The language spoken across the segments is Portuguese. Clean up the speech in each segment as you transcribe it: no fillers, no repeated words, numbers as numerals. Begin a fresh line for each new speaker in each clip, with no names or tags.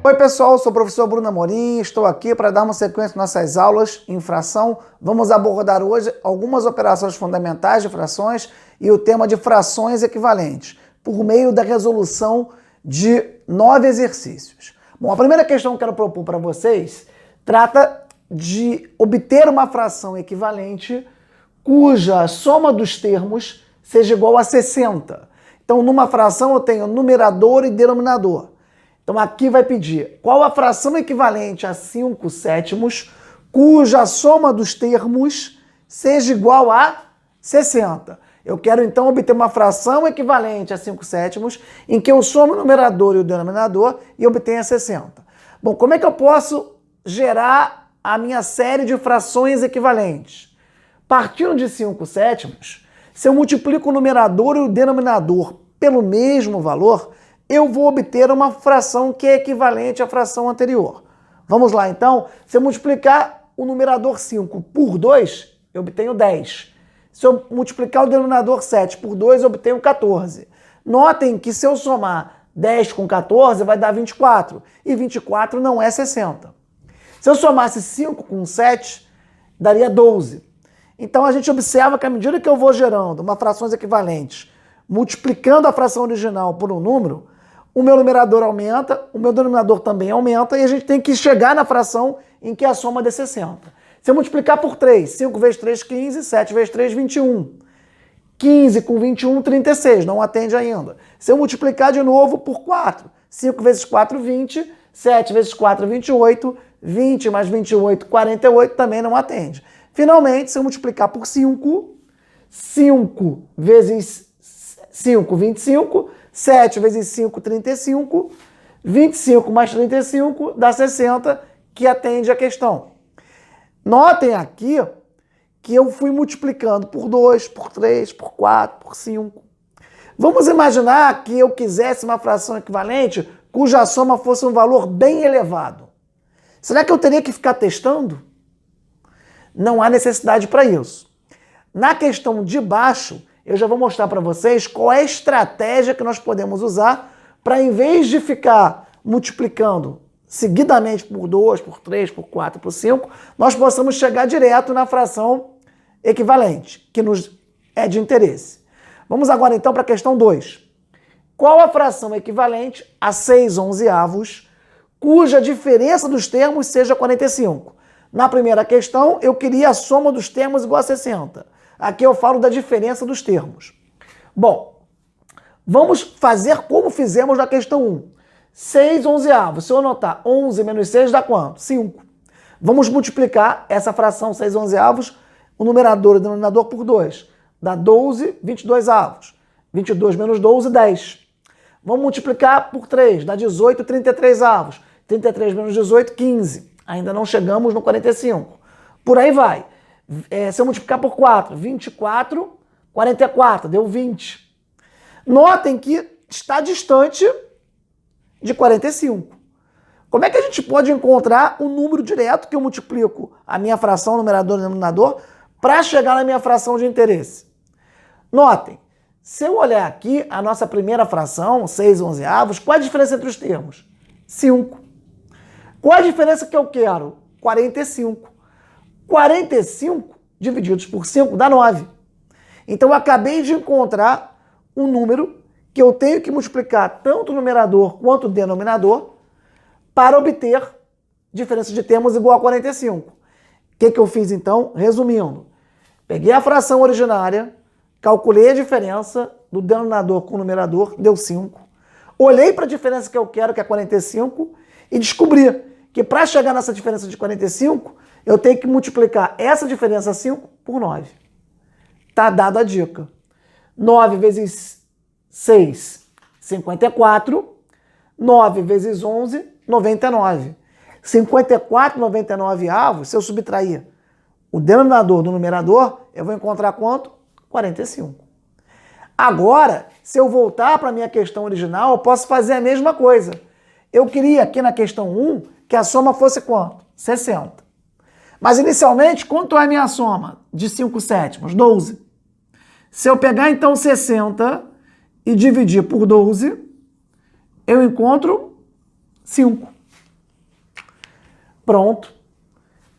Oi pessoal, sou o professor Bruno Amorim, estou aqui para dar uma sequência nas nossas aulas em fração. Vamos abordar hoje algumas operações fundamentais de frações e o tema de frações equivalentes, por meio da resolução de 9 exercícios. Bom, a primeira questão que eu quero propor para vocês trata de obter uma fração equivalente cuja soma dos termos seja igual a 60. Então, numa fração eu tenho numerador e denominador. Então, aqui vai pedir qual a fração equivalente a 5 sétimos cuja soma dos termos seja igual a 60. Eu quero, então, obter uma fração equivalente a 5 sétimos em que eu somo o numerador e o denominador e obtenha 60. Bom, como é que eu posso gerar a minha série de frações equivalentes? Partindo de 5 sétimos, se eu multiplico o numerador e o denominador pelo mesmo valor, eu vou obter uma fração que é equivalente à fração anterior. Vamos lá, então. Se eu multiplicar o numerador 5 por 2, eu obtenho 10. Se eu multiplicar o denominador 7 por 2, eu obtenho 14. Notem que se eu somar 10 com 14, vai dar 24. E 24 não é 60. Se eu somasse 5 com 7, daria 12. Então a gente observa que à medida que eu vou gerando uma frações equivalentes, multiplicando a fração original por um número, o meu numerador aumenta, o meu denominador também aumenta, e a gente tem que chegar na fração em que a soma dê 60. Se eu multiplicar por 3, 5 vezes 3, 15, 7 vezes 3, 21. 15 com 21, 36, não atende ainda. Se eu multiplicar de novo por 4, 5 vezes 4, 20, 7 vezes 4, 28, 20 mais 28, 48, também não atende. Finalmente, se eu multiplicar por 5, 5 vezes 5, 25, 7 vezes 5, 35, 25 mais 35 dá 60, que atende a questão. Notem aqui que eu fui multiplicando por 2, por 3, por 4, por 5. Vamos imaginar que eu quisesse uma fração equivalente cuja soma fosse um valor bem elevado. Será que eu teria que ficar testando? Não há necessidade para isso. Na questão de baixo, eu já vou mostrar para vocês qual é a estratégia que nós podemos usar para, em vez de ficar multiplicando seguidamente por 2, por 3, por 4, por 5, nós possamos chegar direto na fração equivalente, que nos é de interesse. Vamos agora então para a questão 2. Qual a fração equivalente a 6/11, cuja diferença dos termos seja 45? Na primeira questão, eu queria a soma dos termos igual a 60. Aqui eu falo da diferença dos termos. Bom, vamos fazer como fizemos na questão 1. 6/11. Se eu anotar 11 menos 6 dá quanto? 5. Vamos multiplicar essa fração 6/11, o numerador e o denominador, por 2. Dá 12, 22/2. 22 menos 12, 10. Vamos multiplicar por 3. Dá 18, 33/2. 33 menos 18, 15. Ainda não chegamos no 45. Por aí vai. Se eu multiplicar por 4, 24, 44, deu 20. Notem que está distante de 45. Como é que a gente pode encontrar o número direto que eu multiplico a minha fração, numerador e denominador, para chegar na minha fração de interesse? Notem, se eu olhar aqui a nossa primeira fração, 6/11, qual é a diferença entre os termos? 5. Qual é a diferença que eu quero? 45. 45 divididos por 5 dá 9. Então eu acabei de encontrar um número que eu tenho que multiplicar tanto o numerador quanto o denominador para obter diferença de termos igual a 45. O que eu fiz então? Resumindo, peguei a fração originária, calculei a diferença do denominador com o numerador, deu 5. Olhei para a diferença que eu quero, que é 45, e descobri que para chegar nessa diferença de 45, eu tenho que multiplicar essa diferença 5 por 9. Tá dada a dica. 9 vezes 6, 54. 9 vezes 11, 99. 54, 99 se eu subtrair o denominador do numerador, eu vou encontrar quanto? 45. Agora, se eu voltar para a minha questão original, eu posso fazer a mesma coisa. Eu queria aqui na questão 1 que a soma fosse quanto? 60. Mas inicialmente, quanto é a minha soma de 5 sétimos? 12. Se eu pegar então 60 e dividir por 12, eu encontro 5. Pronto.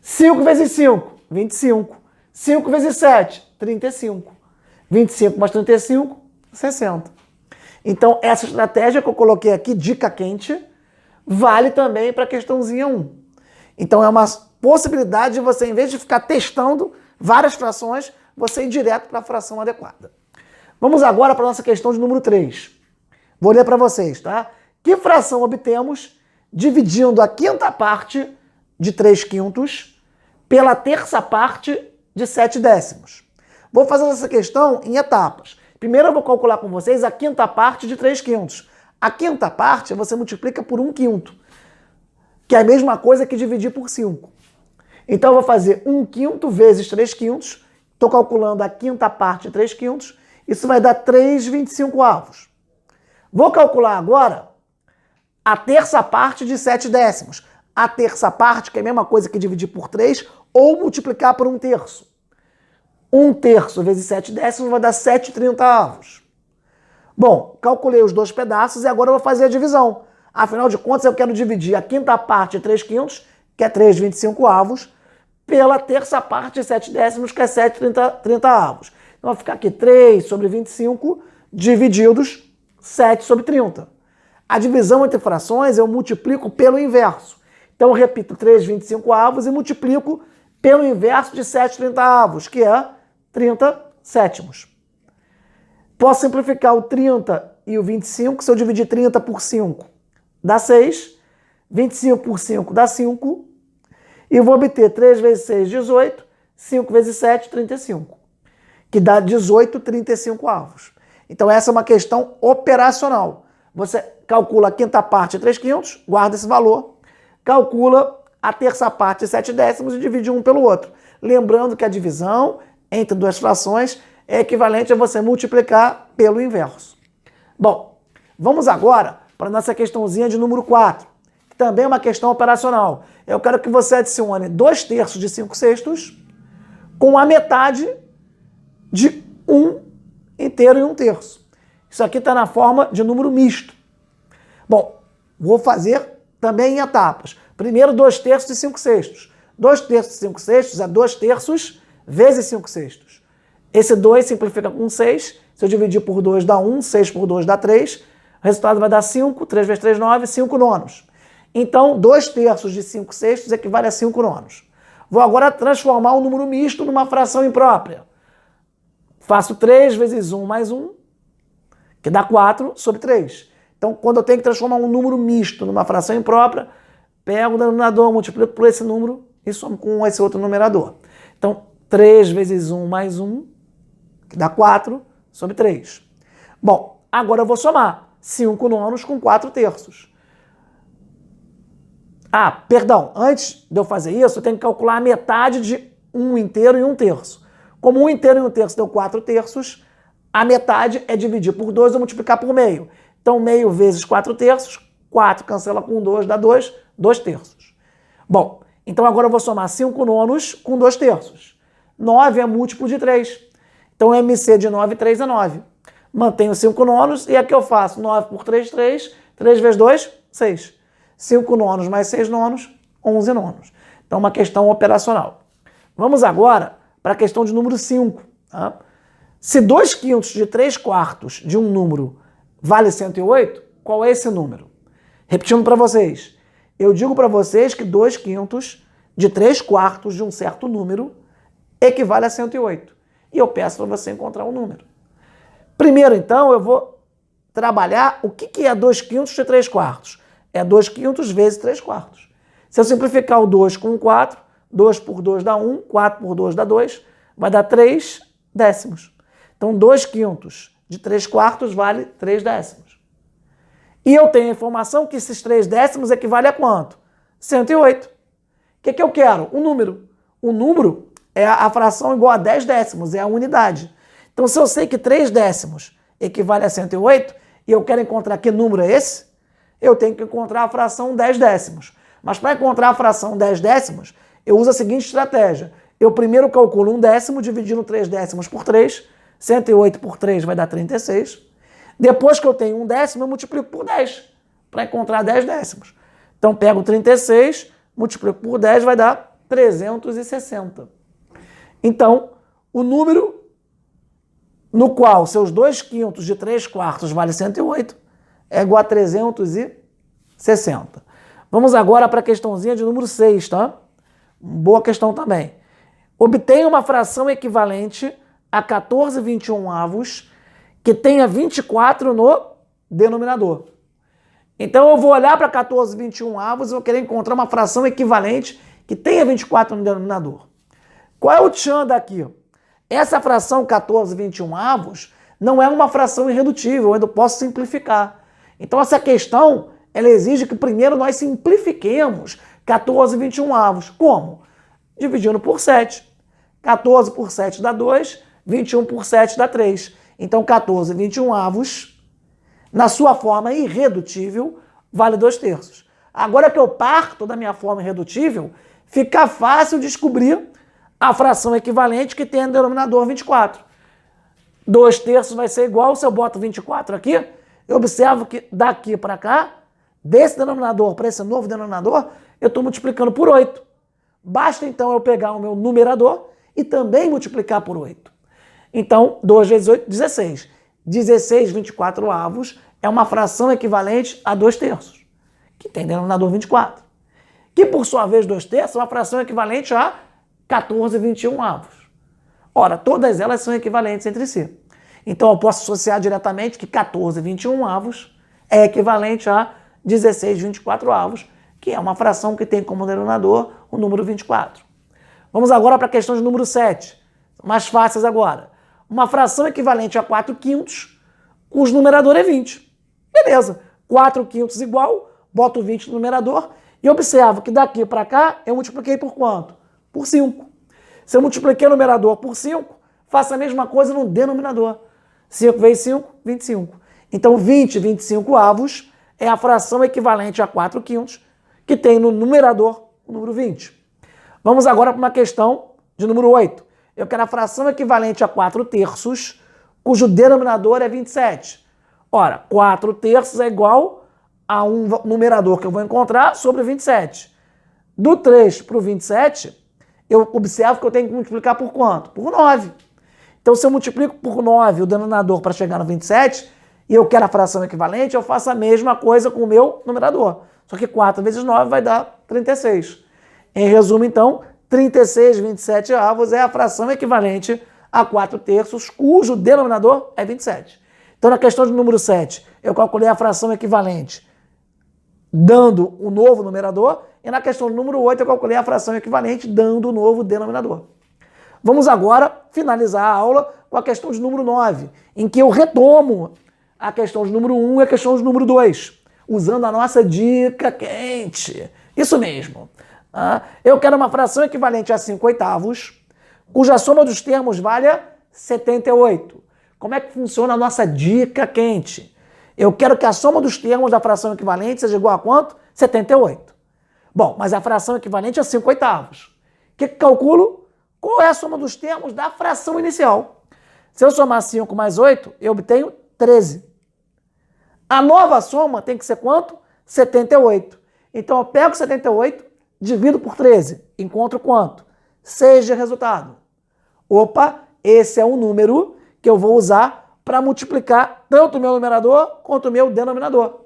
5 vezes 5, 25. 5 vezes 7, 35. 25 mais 35, 60. Então, essa estratégia que eu coloquei aqui, dica quente, vale também para a questãozinha 1. Então, é uma possibilidade de você, em vez de ficar testando várias frações, você ir direto para a fração adequada. Vamos agora para a nossa questão de número 3. Vou ler para vocês, tá? Que fração obtemos dividindo a quinta parte de 3 quintos pela terça parte de 7 décimos? Vou fazer essa questão em etapas. Primeiro eu vou calcular com vocês a quinta parte de 3 quintos. A quinta parte você multiplica por 1 quinto, que é a mesma coisa que dividir por 5. Então eu vou fazer 1 quinto vezes 3 quintos. Estou calculando a quinta parte de 3 quintos. Isso vai dar 3/25. Vou calcular agora a terça parte de 7 décimos. A terça parte, que é a mesma coisa que dividir por 3, ou multiplicar por 1/3. 1/3 vezes 7 décimos vai dar 7/30. Bom, calculei os dois pedaços e agora eu vou fazer a divisão. Afinal de contas, eu quero dividir a quinta parte de 3 quintos, que é 3/25, pela terça parte de 7 décimos, que é 7/30. Então vai ficar aqui 3 sobre 25 divididos 7 sobre 30. A divisão entre frações eu multiplico pelo inverso. Então eu repito 3/25 e multiplico pelo inverso de 7/30, que é 30 sétimos. Posso simplificar o 30 e o 25, se eu dividir 30 por 5, dá 6, 25 por 5 dá 5, e vou obter 3 vezes 6, 18, 5 vezes 7, 35, que dá 18/35. Então essa é uma questão operacional. Você calcula a quinta parte de 3 quintos, guarda esse valor, calcula a terça parte de 7 décimos e divide um pelo outro. Lembrando que a divisão entre duas frações é equivalente a você multiplicar pelo inverso. Bom, vamos agora para a nossa questãozinha de número 4, que também é uma questão operacional. Eu quero que você adicione 2/3 de 5/6 com a metade de 1 inteiro e 1/3. Isso aqui está na forma de número misto. Bom, vou fazer também em etapas. Primeiro, 2/3 de 5/6. 2/3 de 5/6 é 2/3 vezes 5/6. Esse 2 simplifica com 6. Se eu dividir por 2 dá 1, 6 por 2 dá 3. O resultado vai dar 5, 3 vezes 3, 9, 5 nonos. Então, 2/3 de 5/6 equivale a 5 nonos. Vou agora transformar um número misto numa fração imprópria. Faço 3 vezes 1 mais 1, que dá 4 sobre 3. Então, quando eu tenho que transformar um número misto numa fração imprópria, pego o denominador, multiplico por esse número e somo com esse outro numerador. Então, 3 vezes 1 mais 1, que dá 4 sobre 3. Bom, agora eu vou somar 5 nonos com 4/3. Ah, perdão, antes de eu fazer isso, eu tenho que calcular a metade de 1 inteiro e 1/3. Como 1 inteiro e 1/3 deu 4/3, a metade é dividir por 2 ou multiplicar por meio. Então, meio vezes 4/3, 4 cancela com 2, dá 2, 2/3. Bom, então agora eu vou somar 5 nonos com 2/3. 9 é múltiplo de 3. Então, MC de 9, 3 é 9. Mantenho 5 nonos e aqui eu faço 9 por 3, 3. 3 vezes 2, 6. 5 nonos mais 6 nonos, 11 nonos. Então, uma questão operacional. Vamos agora para a questão de número 5. Tá? Se 2 quintos de 3 quartos de um número vale 108, qual é esse número? Repetindo para vocês. Eu digo para vocês que 2 quintos de 3 quartos de um certo número equivale a 108. E eu peço para você encontrar um número. Primeiro, então, eu vou trabalhar o que é 2 quintos de 3 quartos. É 2 quintos vezes 3 quartos. Se eu simplificar o 2 com 4, 2 por 2 dá 1, 4 por 2 dá 2, vai dar 3 décimos. Então, 2 quintos de 3 quartos vale 3 décimos. E eu tenho a informação que esses 3 décimos equivale a quanto? 108. O que eu quero? Um número. O número é a fração igual a 10 décimos, é a unidade. Então, se eu sei que 3 décimos equivale a 108, e eu quero encontrar que número é esse, eu tenho que encontrar a fração 10 décimos. Mas para encontrar a fração 10 décimos, eu uso a seguinte estratégia. Eu primeiro calculo 1 décimo, dividindo 3 décimos por 3. 108 por 3 vai dar 36. Depois que eu tenho 1 décimo, eu multiplico por 10, para encontrar 10 décimos. Então, pego 36, multiplico por 10, vai dar 360. Então, o número no qual seus 2/5 de 3/4 vale 108 é igual a 360. Vamos agora para a questãozinha de número 6, tá? Boa questão também. Obtenha uma fração equivalente a 14/21 que tenha 24 no denominador. Então eu vou olhar para 14/21 e vou querer encontrar uma fração equivalente que tenha 24 no denominador. Qual é o tchan daqui? Essa fração 14/21 não é uma fração irredutível, eu ainda posso simplificar. Então essa questão, ela exige que primeiro nós simplifiquemos 14/21. Como? Dividindo por 7. 14 por 7 dá 2, 21 por 7 dá 3. Então 14/21, na sua forma irredutível, vale 2/3. Agora que eu parto da minha forma irredutível, fica fácil descobrir a fração equivalente que tem no denominador 24. 2/3 vai ser igual, se eu boto 24 aqui, eu observo que daqui para cá, desse denominador para esse novo denominador, eu estou multiplicando por 8. Basta então eu pegar o meu numerador e também multiplicar por 8. Então, 2 vezes 8, 16. 16/24 é uma fração equivalente a 2/3, que tem denominador 24. Que, por sua vez, 2/3 é uma fração equivalente a 14/21. Ora, todas elas são equivalentes entre si. Então, eu posso associar diretamente que 14/21 é equivalente a 16/24, que é uma fração que tem como denominador o número 24. Vamos agora para a questão de número 7. Mais fáceis agora. Uma fração equivalente a 4/5, cujo numerador é 20. Beleza. 4/5 igual, boto 20 no numerador e observo que daqui para cá eu multipliquei por quanto? Por 5. Se eu multipliquei o numerador por 5, faço a mesma coisa no denominador. 5 vezes 5, 25. Então 20/25 é a fração equivalente a 4/5, que tem no numerador o número 20. Vamos agora para uma questão de número 8. Eu quero a fração equivalente a 4/3, cujo denominador é 27. Ora, 4/3 é igual a um numerador que eu vou encontrar sobre 27. Do 3 para o 27, eu observo que eu tenho que multiplicar por quanto? Por 9. Então, se eu multiplico por 9 o denominador para chegar no 27, e eu quero a fração equivalente, eu faço a mesma coisa com o meu numerador. Só que 4 vezes 9 vai dar 36. Em resumo, então, 36/27 é a fração equivalente a 4/3, cujo denominador é 27. Então, na questão de número 7, eu calculei a fração equivalente dando o novo numerador, e na questão do número 8, eu calculei a fração equivalente dando o novo denominador. Vamos agora finalizar a aula com a questão de número 9, em que eu retomo a questão de número 1 e a questão de número 2, usando a nossa dica quente. Isso mesmo. Eu quero uma fração equivalente a 5/8, cuja soma dos termos valha 78. Como é que funciona a nossa dica quente? Eu quero que a soma dos termos da fração equivalente seja igual a quanto? 78. Bom, mas a fração equivalente é 5/8. O que calculo? Qual é a soma dos termos da fração inicial? Se eu somar 5 mais 8, eu obtenho 13. A nova soma tem que ser quanto? 78. Então eu pego 78, divido por 13. Encontro quanto? 6 de resultado. Opa, esse é um número que eu vou usar para multiplicar tanto o meu numerador quanto o meu denominador.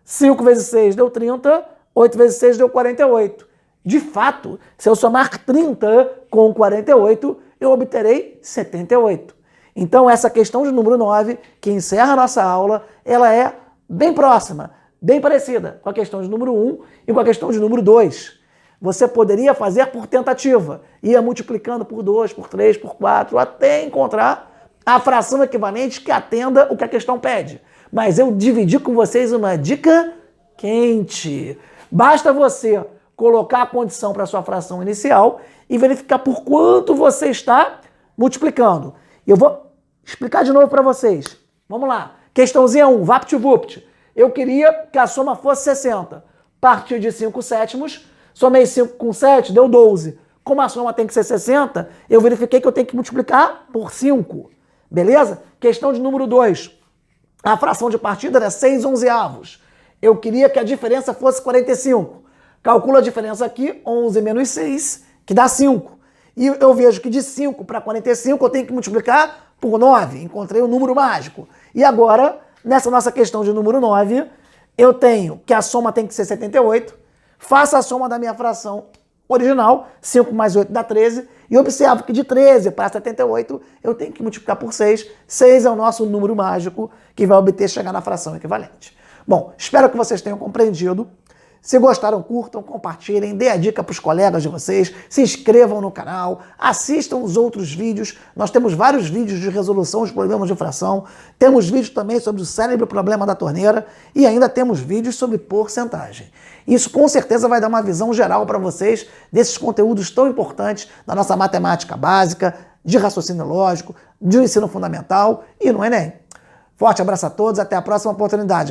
5 vezes 6 deu 30, 8 vezes 6 deu 48. De fato, se eu somar 30 com 48, eu obterei 78. Então, essa questão de número 9, que encerra a nossa aula, ela é bem próxima, bem parecida com a questão de número 1 e com a questão de número 2. Você poderia fazer por tentativa, ia multiplicando por 2, por 3, por 4, até encontrar a fração equivalente que atenda o que a questão pede. Mas eu dividi com vocês uma dica quente. Basta você colocar a condição para a sua fração inicial e verificar por quanto você está multiplicando. Eu vou explicar de novo para vocês. Vamos lá. Questãozinha 1, VaptVupt. Eu queria que a soma fosse 60. Parti de 5/7, somei 5 com 7, deu 12. Como a soma tem que ser 60, eu verifiquei que eu tenho que multiplicar por 5. Beleza? Questão de número 2. A fração de partida era 6/11. Eu queria que a diferença fosse 45. Calcula a diferença aqui, 11 menos 6, que dá 5. E eu vejo que de 5 para 45 eu tenho que multiplicar por 9. Encontrei o número mágico. E agora, nessa nossa questão de número 9, eu tenho que a soma tem que ser 78. Faço a soma da minha fração original, 5 mais 8 dá 13. E observo que de 13 para 78 eu tenho que multiplicar por 6. 6 é o nosso número mágico que vai obter chegar na fração equivalente. Bom, espero que vocês tenham compreendido. Se gostaram, curtam, compartilhem, dê a dica para os colegas de vocês, se inscrevam no canal, assistam os outros vídeos. Nós temos vários vídeos de resolução de problemas de fração, temos vídeos também sobre o célebre problema da torneira e ainda temos vídeos sobre porcentagem. Isso com certeza vai dar uma visão geral para vocês desses conteúdos tão importantes da nossa matemática básica, de raciocínio lógico, de ensino fundamental e no Enem. Forte abraço a todos, até a próxima oportunidade.